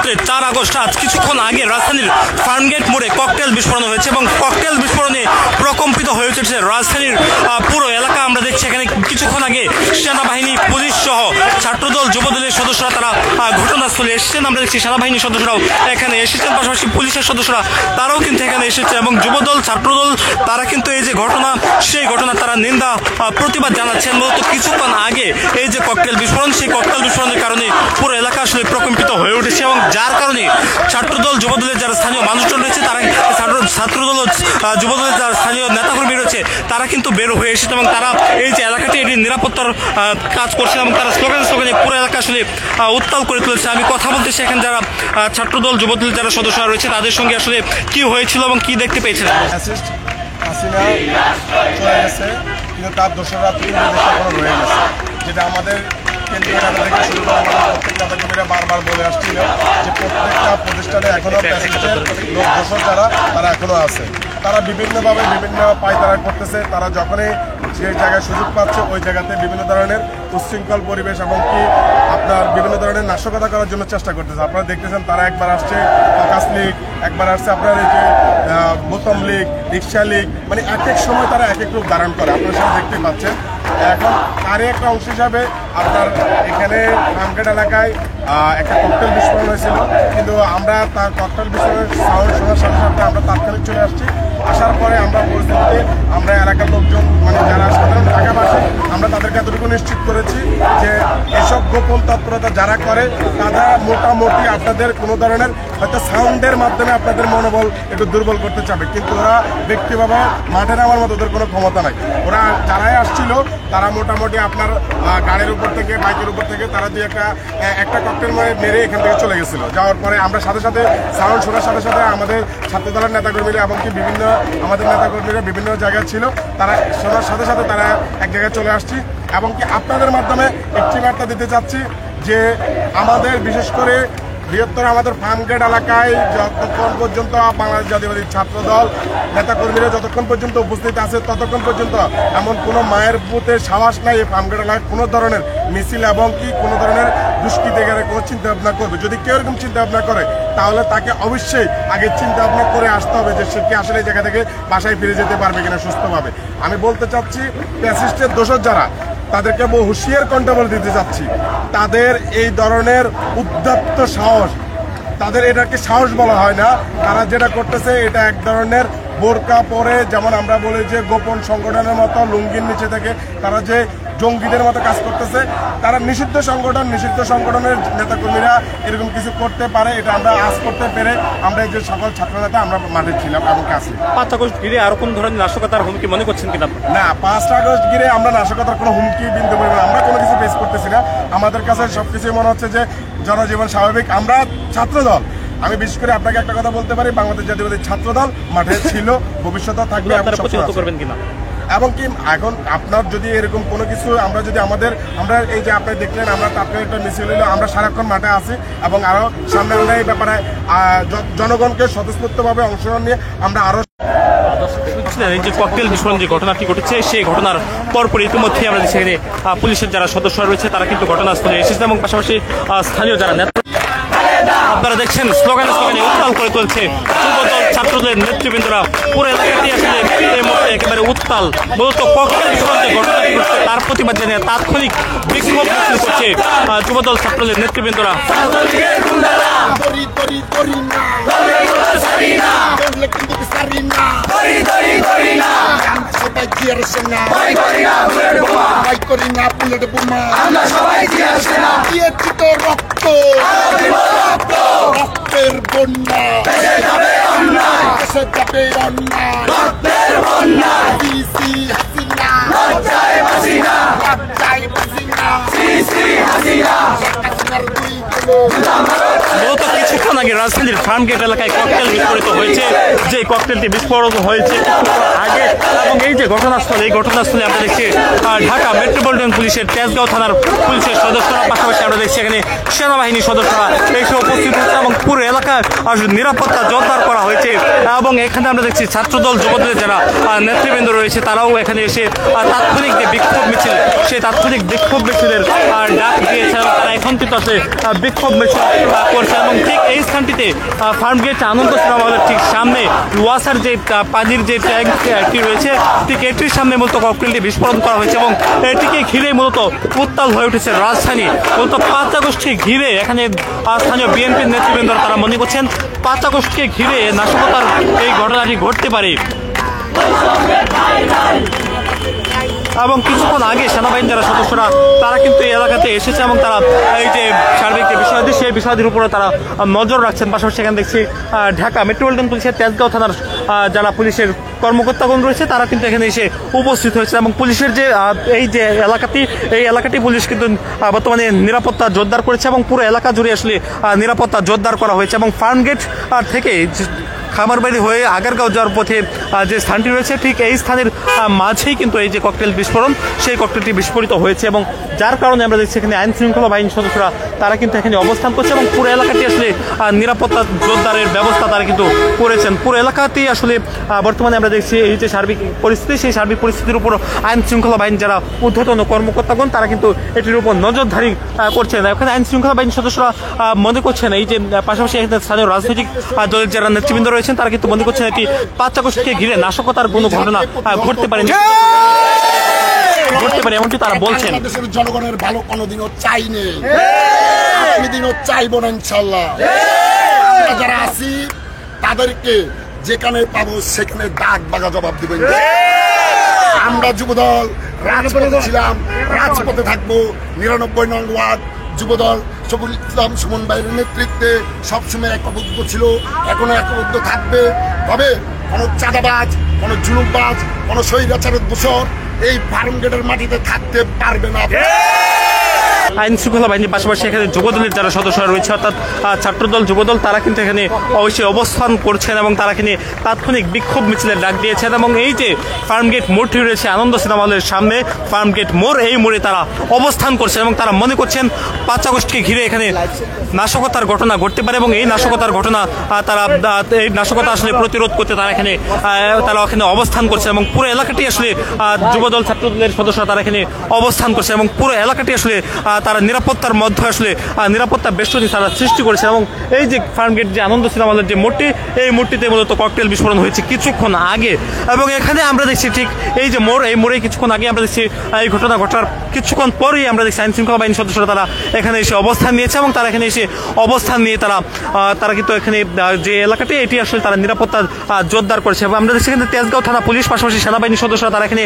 রাত্রে 4 আগস্ট রাত কিছুক্ষণ আগে রাজধানীর ফার্মগেট মোড়ে ককটেল বিস্ফোরণ হয়েছে এবং ককটেল বিস্ফোরণে প্রকম্পিত হয়ে উঠেছে রাজধানীর পুরো এলাকা। আমরা দেখছি এখানে কিছুক্ষণ আগে সেনাবাহিনী, পুলিশ সহ ছাত্রদল, যুবদলের সদস্যরা তারা ঘটনাস্থলে এসেছেন। আমরা দেখছি সেনাবাহিনীর সদস্যরাও এখানে এসেছেন, পাশাপাশি পুলিশের সদস্যরা তারাও কিন্তু এখানে এসেছে এবং যুবদল, ছাত্রদল তারা কিন্তু এই যে ঘটনা, সেই ঘটনা তারা নিন্দা প্রতিবাদ জানাচ্ছেন। মূলত কিছুক্ষণ আগে এই যে ককটেল বিস্ফোরণ, সেই ককটেল বিস্ফোরণের কারণে পুরো এলাকা আসলে প্রকম্পিত হয়ে উঠেছে এবং যার কারণে ছাত্রদল, যুবদলের যারা স্থানীয় মানুষজন রয়েছে তারা, ছাত্রদল, যুবদলের যারা স্থানীয় নেতাকর্মী রয়েছে তারা কিন্তু বের হয়ে এসেছে এবং তারা এই যে এলাকাটি এটি নিরাপত্তার কাজ করছে এবং তারা স্লোগানে পুরো এলাকা আসলে উত্তাল করে তুলেছে। আমি কথা বলতেছি এখানে যারা ছাত্রদল, যুবদলের যারা সদস্যরা রয়েছে তাদের সঙ্গে আসলে কি হয়েছিল এবং কি দেখতে পেয়েছিলেন। হাসিনা চলে গেছে, কিন্তু তার দোসরা দেশটা এখনো রয়ে গেছে, যেটা আমাদের কেন্দ্রীয় নেতা থেকে শুরু করে আমাদের প্রত্যেক নেতাকর্মীরা বারবার বলে আসছিল যে প্রত্যেকটা প্রতিষ্ঠানে এখনো প্যাসেঞ্জার লোক দোসর যারা তারা এখনো আছে। তারা বিভিন্নভাবে বিভিন্ন পায়তারা করতেছে। তারা যখনই যে জায়গায় সুযোগ পাচ্ছে ওই জায়গাতে বিভিন্ন ধরনের উচ্ছৃঙ্খল পরিবেশ এবং কি আপনার বিভিন্ন ধরনের নাশকতা করার জন্য চেষ্টা করতেছে। আপনারা দেখতেছেন তারা একবার আসছে আকাশ লীগ, একবার আসছে আপনার এই যে বোতম লীগ, রিক্সা লীগ, মানে এক এক সময় তারা এক এক রূপ ধারণ করে, আপনারা সেটা দেখতে পাচ্ছেন। এখন তারই একটা অংশ হিসাবে আপনার এখানে ফার্মগেট এলাকায় একটা ককটেল বিস্ফোরণ হয়েছিল, কিন্তু আমরা তার ককটেল বিস্ফোরণের সাউন্ড শোনার সাথে সাথে আমরা তাৎক্ষণিক চলে আসছি। আসার পরে আমরা পরিস্থিতিতে আমরা এলাকার লোকজন, মানে যারা সাধারণ ঢাকাবাসী, আমরা তাদেরকে এতটুকু নিশ্চিত করেছি যে এসব গোপন তৎপরতা যারা করে তারা মোটামুটি আপনাদের কোনো ধরনের হয়তো সাউন্ডের মাধ্যমে আপনাদের মনোবল একটু দুর্বল করতে চাবে, কিন্তু ওরা ব্যক্তিভাবে মাঠে নামার মতো ওদের কোনো ক্ষমতা নাই। ওরা যারাই আসছিল তারা মোটামুটি আপনার গাড়ির উপর থেকে, বাইকের উপর থেকে তারা দিয়ে একটা ককটেল মেরে এখান থেকে চলে গেছিল। যাওয়ার পরে আমরা সাথে সাথে সাউন্ড শোনার সাথে সাথে আমাদের ছাত্রদলের নেতাকর্মীরা এবং কি বিভিন্ন আমাদের নেতাকর্মীরা বিভিন্ন জায়গায় ছিল, তারা শোনার সাথে সাথে তারা এক জায়গায় চলে আসছি এবং কি আপনাদের মাধ্যমে একটি বার্তা দিতে চাচ্ছি যে আমাদের বিশেষ করে বৃহত্তর আমাদের ফার্মগেট এলাকায় যতক্ষণ পর্যন্ত বাংলাদেশ জাতীয়তাবাদী ছাত্রদল নেতাকর্মীরা যতক্ষণ পর্যন্ত উপস্থিত আছে ততক্ষণ পর্যন্ত এমন কোনো মায়ের বুথের সাহস নাই এই ফার্মগেট এলাকায় কোনো ধরনের মিছিল এবং কি কোনো ধরনের দুষ্কৃতিকারের কোনো চিন্তা ভাবনা করবে। যদি কেউ এরকম চিন্তা ভাবনা করে তাহলে তাকে অবশ্যই আগে চিন্তা ভাবনা করে আসতে হবে যে সে কি আসলে এই জায়গা থেকে বাসায় ফিরে যেতে পারবে কিনা সুস্থভাবে। আমি বলতে চাচ্ছি ফ্যাসিস্টের দোষর যারা, তাদেরকে বহু হুঁশিয়ার কণ্ঠে দিতে চাচ্ছি, তাদের এই ধরনের উদ্ধত্ত সাহস, তাদের এটাকে সাহস বলা হয় না, তারা যেটা করতেছে এটা এক ধরনের বোরকা পরে, যেমন আমরা বলি যে গোপন সংগঠনের মতো লুঙ্গির নিচে থেকে তারা যে জঙ্গিদের মতো কাজ করতেছে। তারা নিষিদ্ধ সংগঠন, নিষিদ্ধ সংগঠনের নেতাকর্মীরা এরকম কিছু করতে পারে, এটা আমরা আজ করতে পেরে আমরা এই যে সকল ছাত্র নেতা আমরা মাঠে ছিলাম এবং কাছে। 5 আগস্ট ঘিরে আর কোন ধরনের নাশকতার হুমকি মনে করছেন কিনা? না, 5 আগস্ট ঘিরে আমরা নাশকতার কোনো হুমকি বিন্দু পরিমাণ আমরা কোনো কিছু ফেস করতেছি না। আমাদের কাছে সবকিছুই মনে হচ্ছে যে জনজীবন স্বাভাবিক। আমরা ছাত্রদল, আমি বিশেষ করে আপনাকে একটা কথা বলতে পারি, বাংলাদেশ জাতীয়তাবাদী ছাত্রদল মাঠে ছিল, ভবিষ্যতে থাকবে এবং কি এখন আপনার যদি এরকম কোনো কিছু আমরা যদি আমরা এই যে আপনি দেখলেন আমরা তাৎক্ষণিক একটা মিছিল হলো, আমরা সারাক্ষণ মাঠে আছি এবং আরও সামনে আমরা এই ব্যাপারে জনগণকে স্বতঃস্ফূর্তভাবে অংশগ্রহণ নিয়ে আমরা আরও এই যে ককটেল বিস্ফোরণ যে ঘটনাটি ঘটেছে সেই ঘটনার পরপর ইতিমধ্যে আমরা সেখানে পুলিশের যারা সদস্যরা রয়েছে তারা কিন্তু ঘটনাস্থলে এসেছে এবং পাশাপাশি স্থানীয় যারা নেতা আপনারা দেখছেন স্লোগানে উত্তাল করে তুলছে যুবদল, ছাত্রদের নেতৃবৃন্দরা। পুরো এলাকাটি আসলে এই মুহূর্তে একেবারে উত্তাল। মূলত ককটেল বিস্ফোরণ যে ঘটনাটি ঘটছে তার প্রতিবাদ জানিয়ে তাৎক্ষণিক বিক্ষোভ মিছিল করছে যুবদল, ছাত্রদের নেতৃবৃন্দরা। রক্তের বন্যা যাবে মূলত কিছুক্ষণ কিছুক্ষণ আগে রাজধানীর ফার্মগেট এলাকায় ককটেল বিস্ফোরিত হয়েছে, যে ককটেলটি বিস্ফোরণ হয়েছে কিছুক্ষণ আগে। এবং এই যে ঘটনাস্থল, এই ঘটনাস্থলে আমরা দেখছি ঢাকা মেট্রোপলিটন পুলিশের তেজগাঁও থানার পুলিশের সদস্যরা, পাশাপাশি আমরা দেখছি এখানে সেনাবাহিনীর সদস্যরা এসে উপস্থিত হচ্ছে এবং পুরো এলাকায় নিরাপত্তা জোরদার করা হয়েছে। এবং এখানে আমরা দেখছি ছাত্রদল যুবদলের যারা নেতৃবৃন্দ রয়েছে তারাও এখানে এসে তাৎক্ষণিক যে বিক্ষোভ মিছিল, সেই তাৎক্ষণিক বিক্ষোভ মিছিলের ডাক দিয়েছে এবং তারা এখন কিন্তু আসলে বিক্ষোভ মিছিল করছে। এবং ঠিক এই স্থানটিতে ফার্মগেট আনন্দ সিনেমা হলের ঠিক সামনে ওয়াসার যে পানির যে ট্যাঙ্কটি রয়েছে, ঠিক এটির সামনে মূলত ককটেলটি বিস্ফোরণ করা হয়েছে এবং এটিকে ঘিরে মূলত উত্তাল হয়ে উঠেছে রাজধানী। মূলত 5 আগস্টকে ঘিরে এখানে স্থানীয় বিএনপির নেতৃবৃন্দ তারা মনে করছেন 5 আগস্টকে ঘিরে নাশকতার এই ঘটনাটি ঘটতে পারে। এবং কিছুক্ষণ আগে সেনাবাহিনীর যারা সদস্যরা তারা কিন্তু এই এলাকাতে এসেছে এবং তারা এই যে সার্বিক যে বিষয়টি, সেই বিষয়টির উপরে তারা নজর রাখছেন। পাশাপাশি সেখানে দেখছি ঢাকা মেট্রোপলিটন পুলিশের তেজগাঁও থানার যারা পুলিশের কর্মকর্তাগণ রয়েছে তারা কিন্তু এখানে এসে উপস্থিত হয়েছে। এবং পুলিশের যে এই যে এলাকাটি পুলিশ কিন্তু বর্তমানে নিরাপত্তা জোরদার করেছে এবং পুরো এলাকা জুড়ে আসলে নিরাপত্তা জোরদার করা হয়েছে। এবং ফার্মগেট থেকে খামারবাড়ি হয়ে আগারগাঁও যাওয়ার পথে যে স্থানটি রয়েছে, ঠিক এই স্থানের মাঝেই কিন্তু এই যে ককটেল বিস্ফোরণ, সেই ককটেলটি বিস্ফোরিত হয়েছে এবং যার কারণে আমরা দেখছি এখানে আইন শৃঙ্খলা বাহিনীর সদস্যরা তারা কিন্তু এখানে অবস্থান করছে এবং পুরো এলাকাটি আসলে নিরাপত্তা জোরদারের ব্যবস্থা তারা কিন্তু করেছেন। পুরো এলাকাতেই আসলে বর্তমানে আমরা দেখছি এই যে সার্বিক পরিস্থিতি, সেই সার্বিক পরিস্থিতির উপর আইন শৃঙ্খলা বাহিনী যারা ঊর্ধ্বতন কর্মকর্তাগণ তারা কিন্তু এটির উপর নজরদারি করছেন। এখানে আইন শৃঙ্খলা বাহিনীর সদস্যরা মনে করছেন এই যে পাশাপাশি এখানে স্থানীয় রাজনৈতিক দলের যারা নেতৃবৃন্দ রয়েছেন তারা কিন্তু মনে করছেন এটি 5 আগস্টকে ঘিরে নাশকতার কোনো ঘটনা ঘটতে পারে এমনটি তারা বলছেন। দেশের জনগণের ভালো কোনোদিনও চাইনি, কোনোদিনও চাইবো না ইনশাল্লাহ। আমরা যারা আছি তাদেরকে যেখানে পাবো সেখানে দাগ বাগা জবাব দিবেন। আমরা যুবদল রাজপথে ছিলাম, রাজপথে থাকবো। 99 নং ওয়ার্ড যুবদল সবুল ইসলাম সুমন ভাইয়ের নেতৃত্বে সবসময় একবদ্ধ ছিল, এখনো একবদ্ধ থাকবে। তবে কোনো চাঁদাবাজ, কোনো জুলুমবাজ, কোনো স্বৈরাচারের দোষর এই ফার্মগেটের মাটিতে থাকতে পারবে না। আইন শৃঙ্খলা বাহিনীর পাশাপাশি এখানে যুবদলের যারা সদস্যরা রয়েছে অর্থাৎ ছাত্রদল যুবদল তারা কিন্তু এখানে অবশ্যই অবস্থান করছেন এবং তারা এখানে তাৎক্ষণিক বিক্ষোভ মিছিলের ডাক দিয়েছেন। এবং এই যে ফার্মগেট মোড়টি রয়েছে আনন্দ সিনেমা হলের সামনে, ফার্মগেট মোড়, এই মোড়ে তারা অবস্থান করছেন এবং তারা মনে করছেন 5 আগস্টকে ঘিরে এখানে নাশকতার ঘটনা ঘটতে পারে এবং এই নাশকতার ঘটনা এই নাশকতা আসলে প্রতিরোধ করতে তারা এখানে অবস্থান করছে এবং পুরো এলাকাটি আসলে যুবদল ছাত্রদলের সদস্যরা তারা এখানে অবস্থান করছে এবং পুরো এলাকাটি আসলে তারা নিরাপত্তার মধ্যে আসলে নিরাপত্তা বেষ্টনী তারা সৃষ্টি করেছে। এবং এই যে ফার্মগেট যে আনন্দ সিনেমা হলের যে মোড়টি, এই মোড়টিতে মূলত ককটেল বিস্ফোরণ হয়েছে কিছুক্ষণ আগে। এবং এখানে আমরা দেখছি ঠিক এই যে মোড়, এই মোড়ে কিছুক্ষণ আগে আমরা দেখছি এই ঘটনা ঘটার কিছুক্ষণ পরেই আমরা দেখছি আইন শৃঙ্খলা বাহিনীর সদস্যরা তারা এখানে এসে অবস্থান নিয়েছে এবং তারা এখানে এসে অবস্থান নিয়ে তারা কিন্তু এখানে যে এলাকাটি এটি আসলে তারা নিরাপত্তা জোরদার করেছে। এবং আমরা দেখছি এখানে তেজগাঁও থানা পুলিশ পাশাপাশি সেনাবাহিনীর সদস্যরা তারা এখানে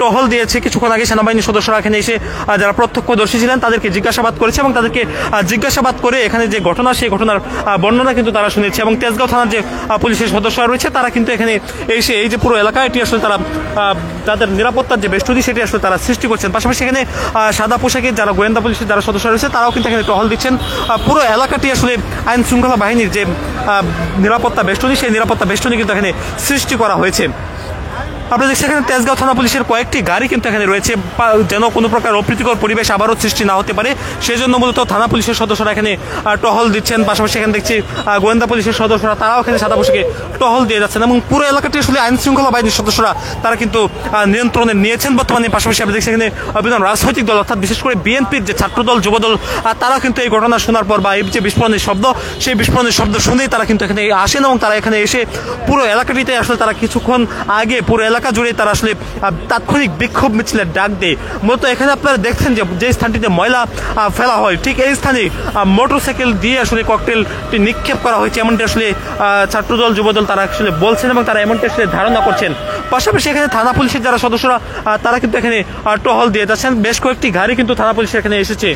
টহল দিয়েছে। কিছুক্ষণ আগে সেনাবাহিনীর সদস্যরা এখানে এসে যারা প্রত্যক্ষদর্শী ছিলেন তাদেরকে জিজ্ঞাসাবাদ করেছে এবং তাদেরকে জিজ্ঞাসাবাদ করে এখানে যে ঘটনা, সেই ঘটনার বর্ণনা কিন্তু তারা শুনেছে। এবং তেজগাঁও থানার যে পুলিশের সদস্যরা রয়েছে তারা কিন্তু এখানে এসে এই যে পুরো এলাকা এটি আসলে তারা তাদের নিরাপত্তার যে বেষ্টনী সেটি আসলে তারা সৃষ্টি করছেন। পাশাপাশি এখানে সাদা পোশাকের যারা গোয়েন্দা পুলিশের যারা সদস্য রয়েছে তারাও কিন্তু এখানে টহল দিচ্ছেন। পুরো এলাকাটি আসলে আইন শৃঙ্খলা বাহিনীর যে নিরাপত্তা বেষ্টনী, সেই নিরাপত্তা বেষ্টনী কিন্তু এখানে সৃষ্টি করা হয়েছে। আপনারা দেখছেন এখানে তেজগাঁও থানা পুলিশের কয়েকটি গাড়ি কিন্তু এখানে রয়েছে যেন কোনো প্রকার অপ্রীতিকর পরিবেশ আবারও সৃষ্টি না হতে পারে, সেজন্য মূলত থানা পুলিশের সদস্যরা এখানে টহল দিচ্ছেন। পাশাপাশি এখানে দেখছি গোয়েন্দা পুলিশের সদস্যরা তারাও এখানে সাদা পোশাকে টহল দিয়ে যাচ্ছেন এবং পুরো এলাকাটি আসলে আইন শৃঙ্খলা বাহিনীর সদস্যরা তারা কিন্তু নিয়ন্ত্রণে নিয়েছেন বর্তমানে। পাশাপাশি আমরা দেখছি এখানে বিভিন্ন রাজনৈতিক দল অর্থাৎ বিশেষ করে বিএনপির যে ছাত্রদল যুবদল তারাও কিন্তু এই ঘটনা শোনার পর বা এই যে বিস্ফোরণের শব্দ, সেই বিস্ফোরণের শব্দ শুনেই তারা কিন্তু এখানে আসেন এবং তারা এখানে এসে পুরো এলাকাটিতে আসলে তারা কিছুক্ষণ আগে পুরো এলাকা জুড়ে তারা আসলে তাৎক্ষণিক বিক্ষোভ মিছিলের ডাক দেয়। মূলত এখানে আপনারা দেখছেন যে স্থানটিতে ময়লা ফেলা হয়, ঠিক এই স্থানে মোটরসাইকেল দিয়ে আসলে ককটেলটি নিক্ষেপ করা হয়েছে এমনটি আসলে ছাত্রদল যুবদল তারা আসলে বলছেন এবং তারা এমনটি আসলে ধারণা করছেন। পাশাপাশি এখানে থানা পুলিশের যারা সদস্যরা তারা কিন্তু এখানে টহল দিয়ে যাচ্ছেন। বেশ কয়েকটি গাড়ি কিন্তু থানা পুলিশের এখানে এসেছে।